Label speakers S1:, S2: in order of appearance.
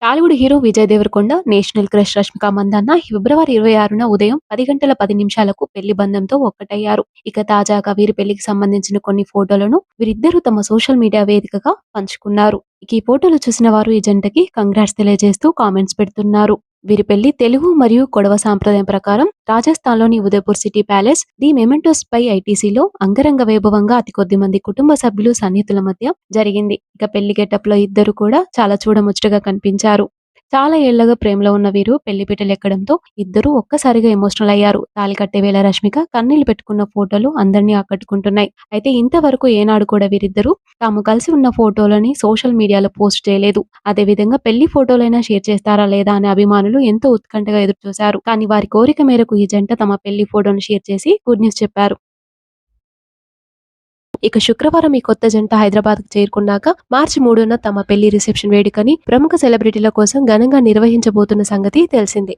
S1: Tollywood hero Vijay Deverakonda, national crush Rashmika Mandanna ఫిబ్రవరి 26న ఉదయం 10 గంటల 10 నిమిషాలకు పెళ్లి బంధంతో ఒక్కటయ్యారు. ఇక తాజాగా వీరి పెళ్లికి సంబంధించిన కొన్ని ఫోటోలను వీరిద్దరూ తమ సోషల్ మీడియా వేదికగా పంచుకున్నారు. ఇక ఈ ఫోటోలు చూసిన వారు ఈ జంటకి కంగ్రాట్స్ తెలియజేస్తూ కామెంట్స్ పెడుతున్నారు. వీరి పెళ్లి తెలుగు మరియు కొడవ సాంప్రదాయం ప్రకారం రాజస్థాన్‌లోని Udaipur city palace, the mementos పై ఐటీసీలో అంగరంగ వైభవంగా అతి కొద్ది మంది కుటుంబ సభ్యులు, సన్నిహితుల మధ్య జరిగింది. ఇక పెళ్లి గెటప్‌లో ఇద్దరు కూడా చాలా చూడముచ్చటగా కనిపించారు. చాలా ఏళ్లుగా ప్రేమలో ఉన్న వీరు పెళ్లిపీటలెక్కడంతో ఇద్దరూ ఒక్కసారిగా ఎమోషనల్ అయ్యారు. తాళి కట్టే వేళ రష్మిక కన్నీళ్లు పెట్టుకున్న ఫోటోలు అందరినీ ఆకట్టుకుంటున్నాయి. అయితే ఇంతవరకు ఏనాడు కూడా వీరిద్దరూ తాము కలిసి ఉన్న ఫోటోలని సోషల్ మీడియాలో పోస్ట్ చేయలేదు. అదేవిధంగా పెళ్లి ఫోటోలైనా షేర్ చేస్తారా లేదా అని అభిమానులు ఎంతో ఉత్కంఠగా ఎదురుచూశారు. కానీ వారి కోరిక మేరకు ఈ జంట తమ పెళ్లి ఫోటోను షేర్ చేసి గుడ్ న్యూస్ చెప్పారు. ఇక శుక్రవారం ఈ కొత్త జంట హైదరాబాద్‌కు చేరుకున్నాక మార్చి 3న తమ పెళ్లి రిసెప్షన్ వేడుకని ప్రముఖ సెలబ్రిటీల కోసం ఘనంగా నిర్వహించబోతున్న సంగతి తెలిసిందే.